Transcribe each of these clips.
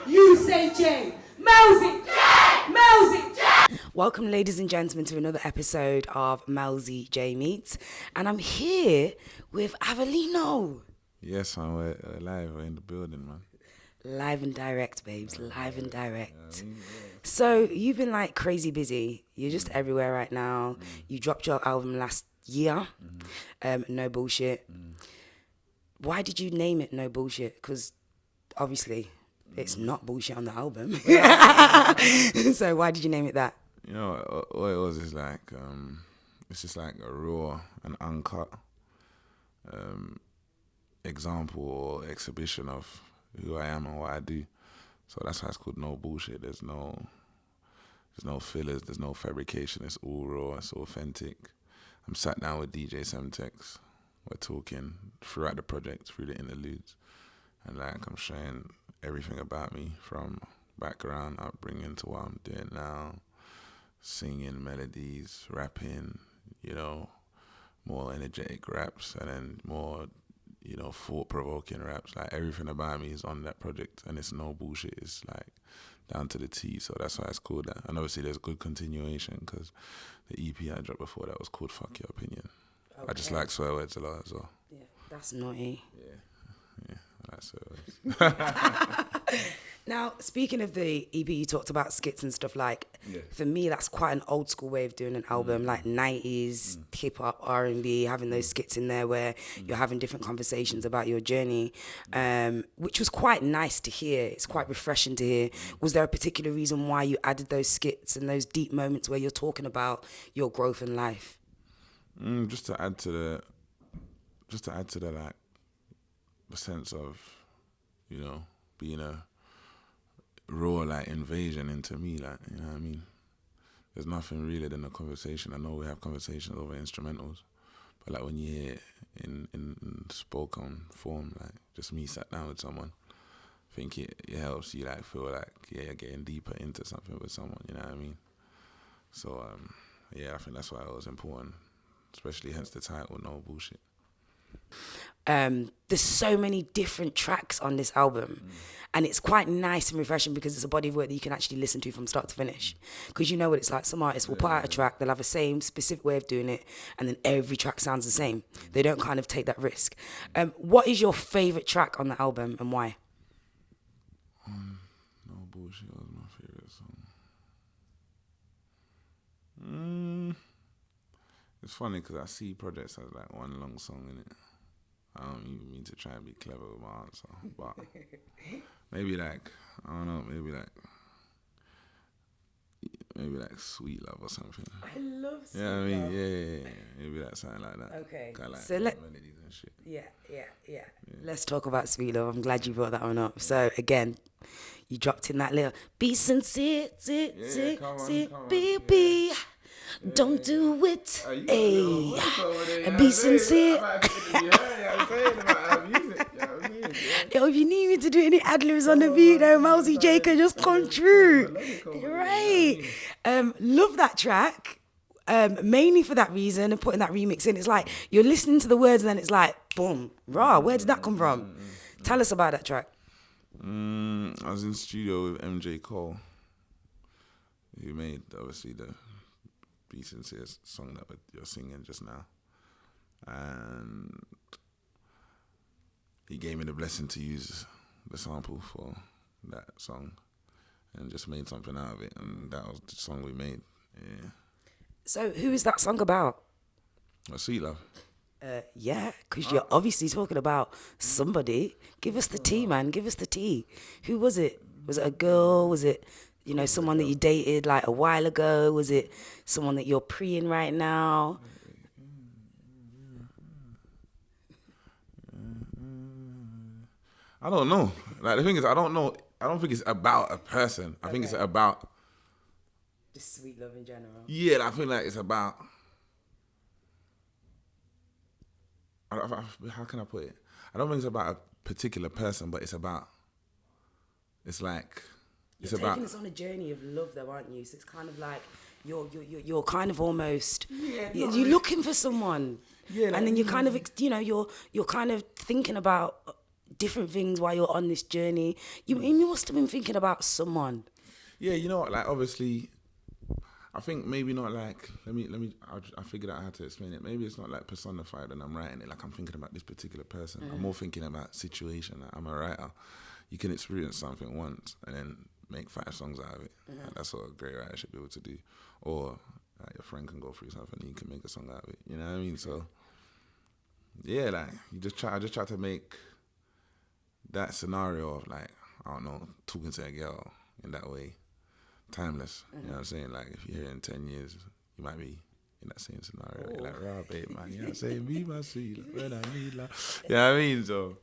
You say J. Melzy J. Melzy J. Welcome, ladies and gentlemen, to another episode of Melzy J Meets, and I'm here with Avelino. Yes, man, we're live. We're in the building, man. Live and direct, babes. Live and direct. So you've been like crazy busy. You're just everywhere right now. You dropped your album last year. No Bullshit. Why did you name it No Bullshit? Because obviously it's not bullshit on the album. So why did you name it that? You know, what it was is like, it's just like a raw and uncut example or exhibition of who I am and what I do. So that's why it's called No Bullshit. There's no fillers, there's no fabrication. It's all raw, it's authentic. I'm sat down with DJ Semtex. We're talking throughout the project, through the interludes, and like I'm sharing everything about me from background, upbringing to what I'm doing now, singing melodies, rapping, you know, more energetic raps, and then more, you know, thought-provoking raps. Like everything about me is on that project, and it's no bullshit. It's like down to the T, so that's why it's called that. And obviously there's good continuation because the EP I dropped before that was called Fuck Your Opinion. Okay. I just like swear words a lot as well. Yeah, that's naughty. Yeah, I like swear words. Now, speaking of the EP, you talked about skits and stuff. Like, for me, that's quite an old school way of doing an album, like 90s, hip hop, R&B, having those skits in there where you're having different conversations about your journey, which was quite nice to hear. It's quite refreshing to hear. Was there a particular reason why you added those skits and those deep moments where you're talking about your growth in life? Just to add to the like the sense of, you know, being a raw like invasion into me, like, you know what I mean? There's nothing really than a conversation. I know we have conversations over instrumentals, but like when you hear it in spoken form, like just me sat down with someone, I think it helps you like feel like you're getting deeper into something with someone, you know what I mean? So I think that's why it was important, especially hence the title, No Bullshit. There's so many different tracks on this album, and it's quite nice and refreshing because it's a body of work that you can actually listen to from start to finish. Because you know what it's like, some artists will put out a track, they'll have the same specific way of doing it, and then every track sounds the same. They don't kind of take that risk. What is your favourite track on the album and why? No Bullshit was my favourite song. It's funny because I see projects as like one long song in it. I don't even mean to try and be clever with my answer, but maybe like, I don't know, maybe like Sweet Love or something. I love Sweet Love. I mean, Love. yeah, maybe like something like that. Okay. Kind of like So melodies and shit. Yeah. Let's talk about Sweet Love. I'm glad you brought that one up. So again, you dropped in that little, be sincere, come on. baby. Don't do it, be sincere. Yo, if you need me to do any ad-libs on the beat, Melzy J can just come through. Right. Love that track. Mainly for that reason, and putting that remix in. It's like you're listening to the words and then it's like, boom, raw, where did that come from? Tell us about that track. I was in the studio with MJ Cole, who made obviously the Be Sincere song that you're singing just now, and he gave me the blessing to use the sample for that song and just made something out of it, and that was the song we made. So who is that song about? Sweet Love. Yeah, because you're obviously talking about somebody. Give us the tea, man. Give us the tea. Who was it? Was it a girl? Was it, you know, someone that you dated like a while ago? Was it someone that you're preeing right now? I don't know. Like the thing is, I don't know. I don't think it's about a person. I think it's about just sweet love in general. Yeah, I feel like it's about. How can I put it? I don't think it's about a particular person, but it's about. It's like. You're taking us on a journey of love, though, aren't you? So it's kind of like you're kind of almost. Yeah, you're looking for someone. Yeah, and then you're kind of, you know, you're kind of thinking about different things while you're on this journey? You must have been thinking about someone. Yeah, you know what? Like, obviously, I think maybe not like. I figured out how to explain it. Maybe it's not like personified, and I'm writing it like I'm thinking about this particular person. I'm more thinking about situation. Like, I'm a writer. You can experience something once and then make 5 songs out of it. Like, that's what a great writer should be able to do. Or your friend can go through something and you can make a song out of it. You know what I mean? So yeah, like I just try to make that scenario of like, I don't know, talking to a girl in that way timeless. You know what I'm saying? Like, if you're here in 10 years, you might be in that same scenario. You're like, raw babe, man. You know what I'm saying? Be my sweet, when I need love. You know what I mean? So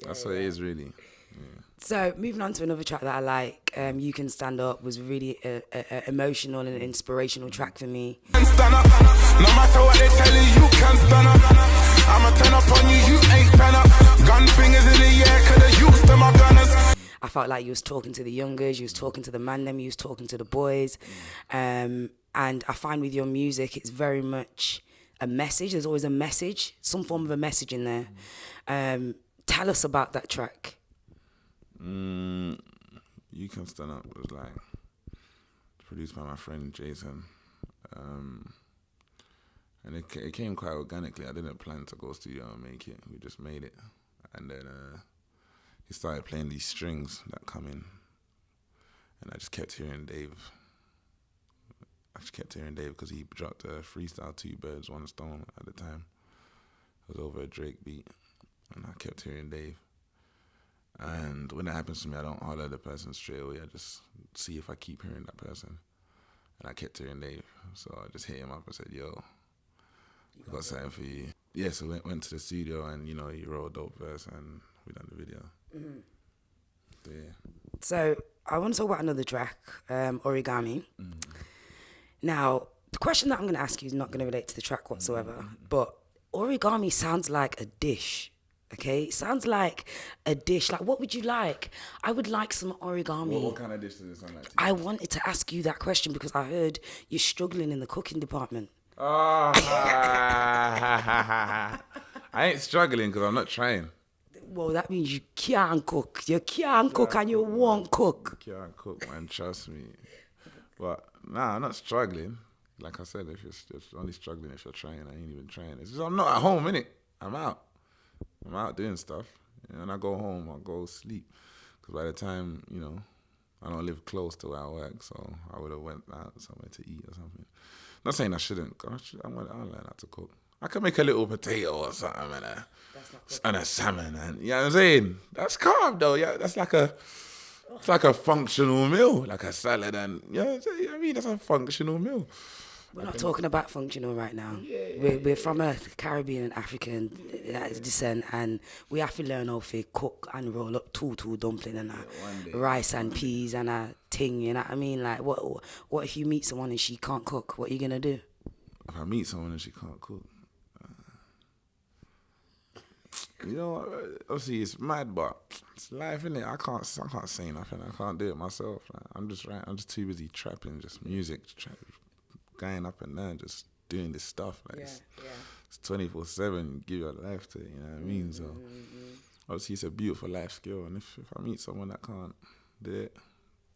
that's what it is, really. Yeah. So moving on to another track that I like, You Can Stand Up, was really a emotional and inspirational track for me. Stand up. No matter what they tell you can stand up. I'ma turn up on you, you ain't turn up. Gun fingers in the air, cause the youth to my gunners. I felt like you was talking to the youngers, you was talking to the man them, you was talking to the boys. And I find with your music, it's very much a message. There's always a message, some form of a message in there. Tell us about that track. You Can Stand Up was like produced by my friend Jason. And it came quite organically. I didn't plan to go studio and make it. We just made it. And then he started playing these strings that come in. And I just kept hearing Dave. Because he dropped a freestyle 2 birds, 1 stone at the time. It was over a Drake beat. And I kept hearing Dave. And when that happens to me, I don't holler the person straight away. I just see if I keep hearing that person. And I kept hearing Dave. So I just hit him up and said, yo, I got something for you. Yeah, so went to the studio and, he wrote a dope verse and we done the video. So, yeah. So I want to talk about another track, Origami. Now, the question that I'm going to ask you is not going to relate to the track whatsoever, but origami sounds like a dish. Okay, it sounds like a dish. Like, what would you like? I would like some origami. What kind of dish does it sound like to you? I wanted to ask you that question because I heard you're struggling in the cooking department. I ain't struggling because I'm not trying. Well, that means you can't cook. You can't cook and you won't cook. You can't cook, man, trust me. But, nah, I'm not struggling. Like I said, if you're only struggling if you're trying, I ain't even trying. It's just I'm not at home, innit? I'm out doing stuff. And I go home, I'll go sleep. Because by the time, I don't live close to where I work, so I would have went out somewhere to eat or something. Not saying I shouldn't. I'll learn how to cook. I can make a little potato or something and a salmon. And, you know what I'm saying? That's carb, though. Yeah, that's like a functional meal, like a salad. And, that's a functional meal. We're not talking about functional right now. We're from a Caribbean and African descent, and we have to learn how to cook and roll up tutu dumpling and rice and peas and a thing. You know what I mean? Like, what if you meet someone and she can't cook? What are you gonna do? If I meet someone and she can't cook, obviously it's mad, but it's life, innit? I can't say nothing. I can't do it myself. I'm just too busy trapping, just music. Going up and down, just doing this stuff. Like it's 24/7. Give your life to it. You know what I mean? So obviously, it's a beautiful life skill. And if I meet someone that can't do it,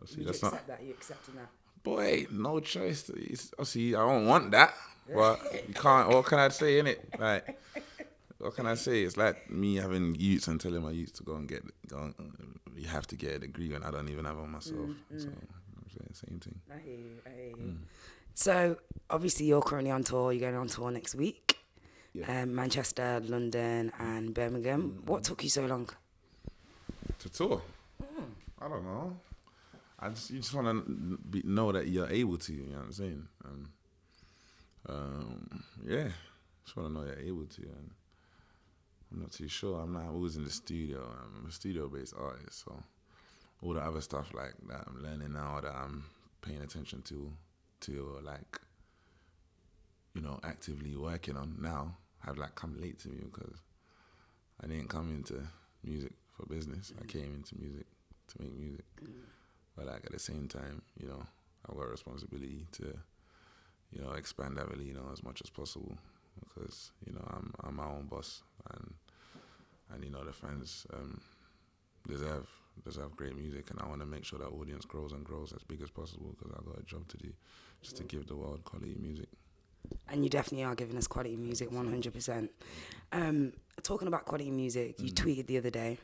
obviously that's not. You accepting that? Boy, no choice. Obviously, I don't want that, but you can't. What can I say, innit? Like, what can I say? It's like me having youths and telling my youths to go. You have to get a degree, and I don't even have one myself. So I'm saying same thing. I hear you. So, obviously, you're currently on tour. You're going on tour next week. Yeah. Manchester, London, and Birmingham. What took you so long? To tour? I don't know. You just want to know that you're able to, you know what I'm saying? Just want to know you're able to. And I'm not too sure. I'm not always in the studio. I'm a studio-based artist, so all the other stuff like that I'm learning now that I'm paying attention to like, actively working on now have like come late to me because I didn't come into music for business. I came into music to make music. But like at the same time, I've got a responsibility to, expand Avelino as much as possible because, I'm my own boss and and the fans deserve great music, and I want to make sure that audience grows and grows as big as possible because I've got a job to do, just to give the world quality music. And you definitely are giving us quality music, 100%. Talking about quality music, you tweeted the other day.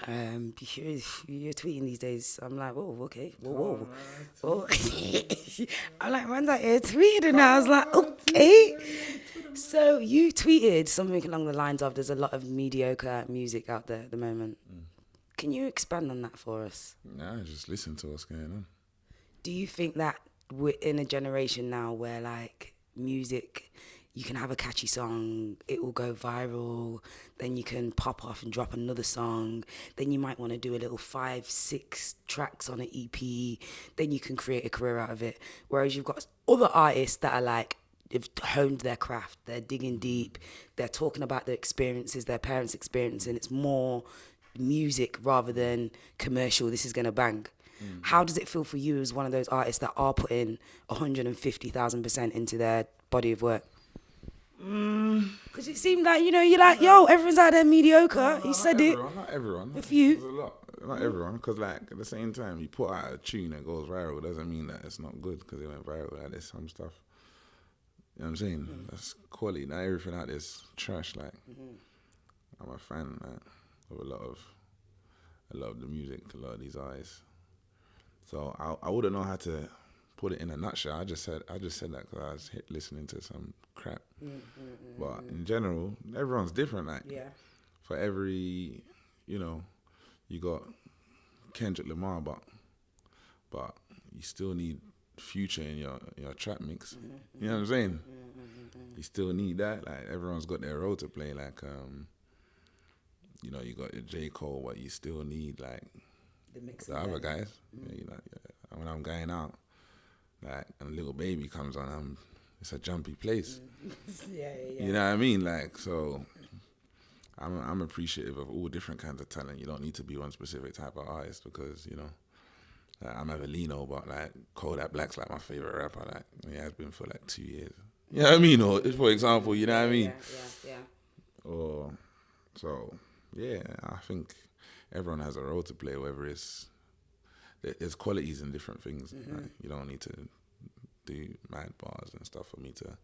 You're tweeting these days. I'm like, whoa, okay, whoa. I'm like, man's out here tweeting, and I was like, okay. So you tweeted something along the lines of, there's a lot of mediocre music out there at the moment. Can you expand on that for us? Nah, just listen to what's going on. Do you think that we're in a generation now where like music, you can have a catchy song, it will go viral, then you can pop off and drop another song, then you might want to do a little 5-6 tracks on an EP, then you can create a career out of it. Whereas you've got other artists that are like, they've honed their craft, they're digging deep, they're talking about their experiences, their parents' experience, and it's more music rather than commercial, this is going to bang. How does it feel for you as one of those artists that are putting 150,000% into their body of work? Because it seemed like, you're like, yo, everyone's out there mediocre. He said it. Not everyone. A few. There's a lot. Not everyone, because like at the same time, you put out a tune that goes viral doesn't mean that it's not good because it went viral. Like, there's some stuff. You know what I'm saying? That's quality. Not everything out there's trash. Like, I'm a fan of a lot of the music, a lot of these artists. So I wouldn't know how to put it in a nutshell. I just said that because I was listening to some crap. But in general, everyone's different. Like, for every, you got Kendrick Lamar, but you still need Future in your trap mix. You know what I'm saying? You still need that. Like, everyone's got their role to play. Like, you got your J. Cole, but you still need like the other guys. When I'm going out, like, and Little Baby comes on, it's a jumpy place. You know what I mean? Like, so I'm appreciative of all different kinds of talent. You don't need to be one specific type of artist because, like, I'm Avelino, but like Kodak Black's like my favorite rapper. Like, he has been for like 2 years. You know what I mean? Or, for example, you know what I mean? Yeah. Or, so, yeah, I think everyone has a role to play, whether there's qualities in different things. Like, you don't need to do mad bars and stuff for me to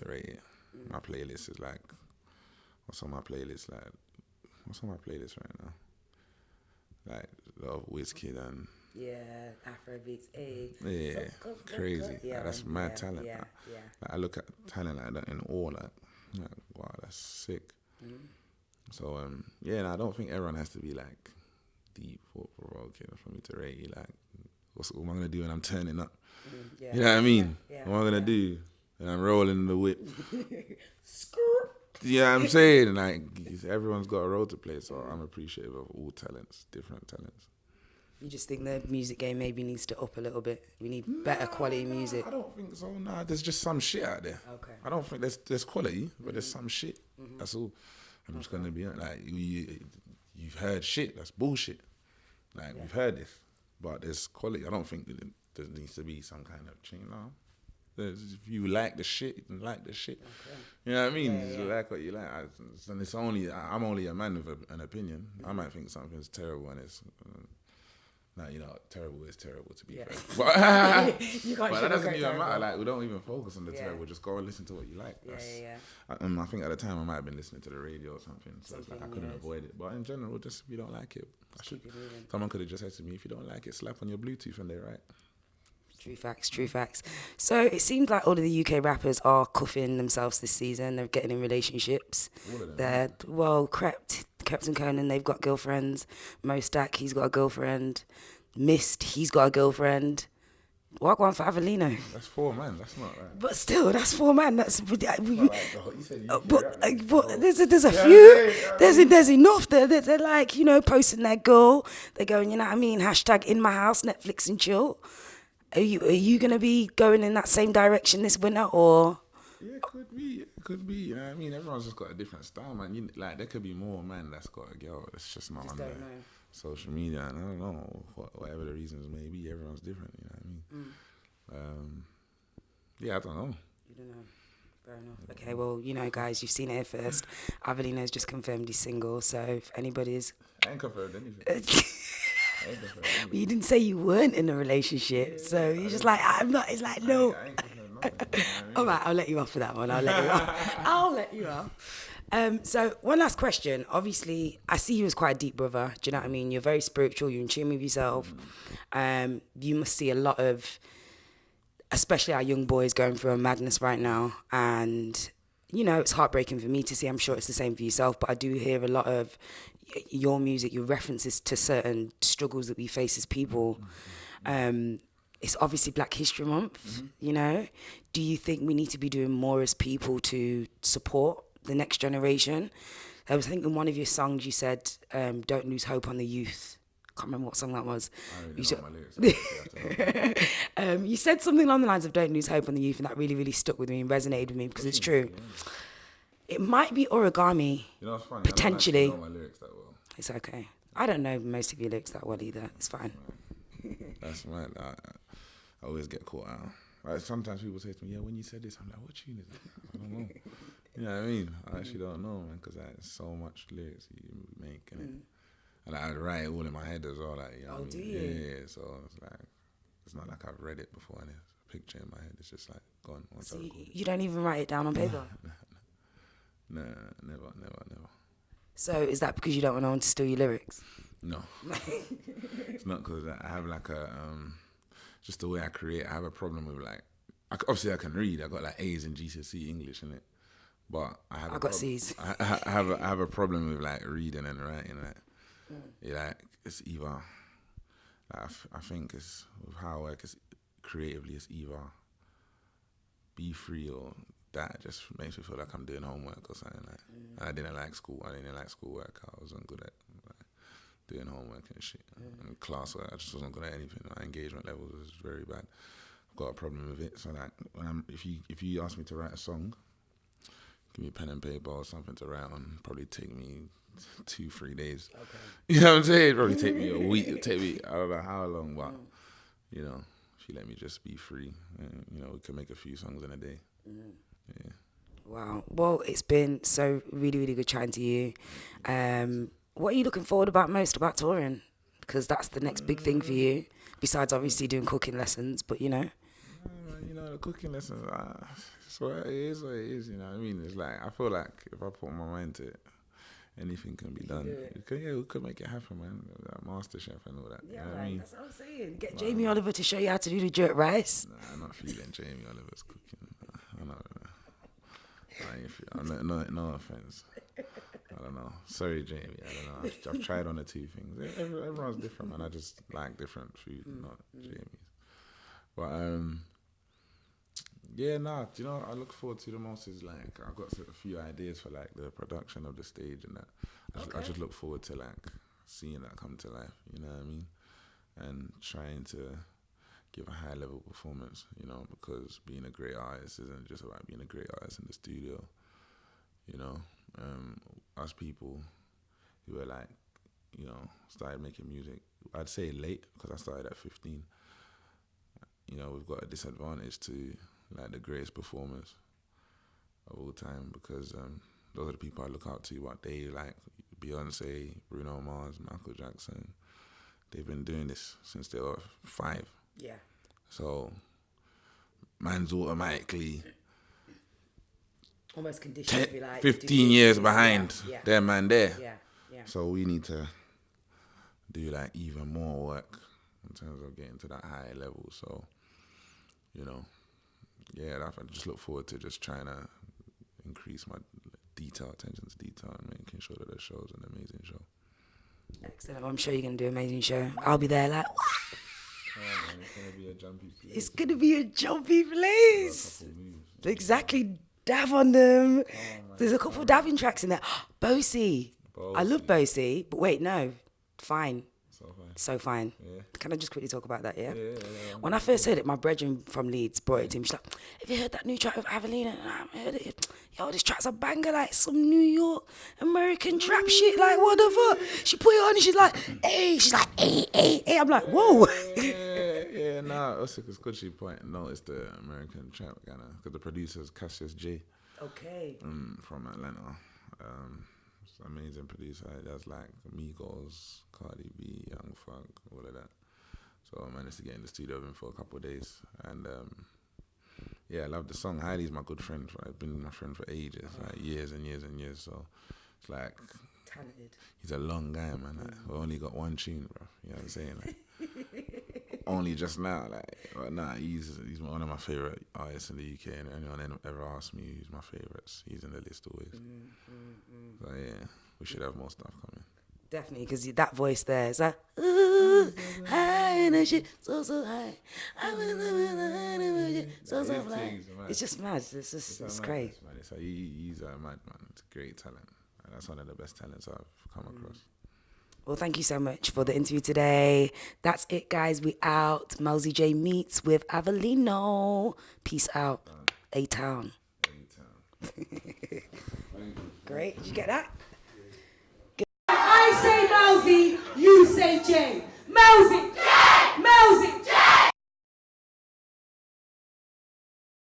rate it. My playlist is like, what's on my playlist right now? Like, love Wizkid and Afrobeats, yeah, crazy. Yeah, like, that's mad talent. Yeah. Like, I look at talent like that in awe. Like, wow, that's sick. So I don't think everyone has to be like deep or provoking for me to rate you. Like, what am I gonna do when I'm turning up? You know what I mean? What am I gonna do? And I'm rolling the whip. You know what I'm saying? Like, everyone's got a role to play, so I'm appreciative of all talents, different talents. You just think the music game maybe needs to up a little bit? We need better quality music? I don't think so. Nah, there's just some shit out there. Okay. I don't think there's quality, but there's some shit. That's all. I'm just gonna be like, you've heard shit. That's bullshit. Like, we've heard this, but there's quality. I don't think that there needs to be some kind of change. No. If you like the shit, you like the shit. Okay. You know what I mean? You like what you like. And it's I'm only a man with an opinion. I might think something's terrible and it's terrible is terrible, to be fair. But, but that doesn't even matter. Like, we don't even focus on the terrible. Just go and listen to what you like. I think at the time I might have been listening to the radio or something, so it's like I couldn't avoid it. But in general, just if you don't like it, someone could have just said to me, if you don't like it, slap on your Bluetooth and they're right. True facts. So it seems like all of the UK rappers are cuffing themselves this season. They're getting in relationships. All of them. They're, Krept and Conan, they've got girlfriends. Mo Stack, he's got a girlfriend. Mist, he's got a girlfriend. What one for Avelino? That's 4 men. That's not right. But still, that's 4 men. That's you said but there's a few. There's enough. They're like, posting their girl. They're going, you know what I mean? # in my house, Netflix and chill. Are you gonna be going in that same direction this winter, or? Yeah, it could be. You know what I mean? Everyone's just got a different style, man. Like, there could be more man that's got a girl that's just not on the social media. And I don't know, whatever the reasons may be, everyone's different. You know what I mean? I don't know. You don't know. Fair enough. Okay, well, you know, guys, you've seen it here first. Avelino's just confirmed he's single, so if anybody's... I ain't confirmed anything. Well, you didn't say you weren't in a relationship, so you're just like, I'm not. It's like, no. I ain't confirmed nothing. All right, I'll let you off for that one. I'll let you off. So one last question. Obviously, I see you as quite a deep brother. Do you know what I mean? You're very spiritual. You're in tune with yourself. You must see a lot of, especially our young boys, going through a madness right now. And, you know, it's heartbreaking for me to see. I'm sure it's the same for yourself. But I do hear a lot of your music, your references to certain struggles that we face as people. It's obviously Black History Month, you know. Do you think we need to be doing more as people to support the next generation? I was thinking one of your songs you said, don't lose hope on the youth. I can't remember what song that was. You said something along the lines of don't lose hope on the youth, and that really, really stuck with me and resonated with me because it's true. It might be origami, You know, it's funny. potentially. I don't know my lyrics that well. It's okay. I don't know most of your lyrics that well either. It's fine. That's mad. I always get caught out. Like sometimes people say to me, "Yeah, when you said this," I'm like, "What tune is it?" I don't know. You know what I mean? I actually don't know, man, because there's so much lyrics you make, and I write it all in my head as well. Like, you know what I mean? Do you? Yeah. So it's like it's not like I've read it before, and it's a picture in my head. It's just like gone. So you don't even write it down on paper? Nah, never. So is that because you don't want no one to steal your lyrics? No, it's not because I have like a just the way I create. I have a problem with like obviously I can read. I got like A's in GCSE English in it, but I got C's. I have a problem with like reading and writing. Like it's either like, I think it's with how I work. It's creatively. It's either be free or that just makes me feel like I'm doing homework or something like. And I didn't like school. I didn't like schoolwork. I wasn't good at doing homework and shit. And classwork, I just wasn't good at anything. My engagement levels was very bad. I've got a problem with it. So like, if you ask me to write a song, give me a pen and paper or something to write on. Probably take me 2-3 days. Okay. You know what I'm saying? Probably take me a week. It'll take me I don't know how long, but you know, if you let me just be free, and, you know, we can make a few songs in a day. Yeah. Wow. Well, it's been so really, really good chatting to you. What are you looking forward most about touring? Because that's the next big thing for you, besides obviously doing cooking lessons, but you know. You know, the cooking lessons, it's what it is, you know what I mean? It's like, I feel like if I put my mind to it, anything can be done. We could make it happen, man. Like Master Chef and all that. Yeah, you know what I mean? That's what I'm saying. Get Jamie Oliver to show you how to do the jerk rice. Nah, I'm not feeling Jamie Oliver's cooking. No offense. I don't know. Sorry, Jamie. I don't know. I've tried on the two things. Everyone's different, man. I just like different food, not Jamie's. But yeah, do you know what I look forward to the most is like I've got a few ideas for like the production of the stage and that. I just look forward to like seeing that come to life. You know what I mean? And trying to give a high level performance. You know, because being a great artist isn't just about being a great artist in the studio. You know, us people who are like, you know, started making music, I'd say late, because I started at 15. You know, we've got a disadvantage to like the greatest performers of all time, because those are the people I look out to. What they like, Beyonce, Bruno Mars, Michael Jackson. They've been doing this since they were 5. Yeah. So man's automatically almost conditioned to be like 15 years behind them man there. Yeah. So we need to do like even more work in terms of getting to that higher level. So, you know, yeah, I just look forward to just trying to increase my attention to detail and making sure that the show's an amazing show. Excellent. I'm sure you're going to do an amazing show. I'll be there like, It's going to be a jumpy place. It's going to be a jumpy place. Exactly. Dab on them. There's a couple of dabbing tracks in there. Bosie. I love Bosie. But wait, no. Fine. So fine. Yeah. Can I just quickly talk about that, yeah? When I first heard it, my brethren from Leeds brought it to me. She's like, have you heard that new track with Avelino? And I haven't heard it. Yo, this track's a banger, like some New York American trap shit. Like, what the fuck? She put it on and she's like, hey. She's like, hey. I'm like, whoa. Yeah. Yeah, nah, also because Kuchi Point noticed the American champ, because the producer's Cassius J. Okay. From Atlanta. It's an amazing producer. He does like Migos, Cardi B, Young Funk, all of that. So I managed to get in the studio with him for a couple of days. And yeah, I love the song. Heidi's my good friend. I've been my friend for ages, like years and years and years. So it's like... Talented. He's a long guy, man. Like, we only got one tune, bro. You know what I'm saying? Like, only just now, he's one of my favorite artists in the UK. And anyone ever asks me who's my favorites, he's in the list always. So yeah, we should have more stuff coming. Definitely, because that voice there is like, ooh, high and shit, so high. So fly. It's just mad. It's great. He's a mad man. It's a great talent. That's one of the best talents I've come across. Well, thank you so much for the interview today. That's it, guys. We out. Melzy J Meets with Avelino. Peace out. A-Town. Great. Did you get that? I say Melzy, you say J. Melzy, J! Melzy,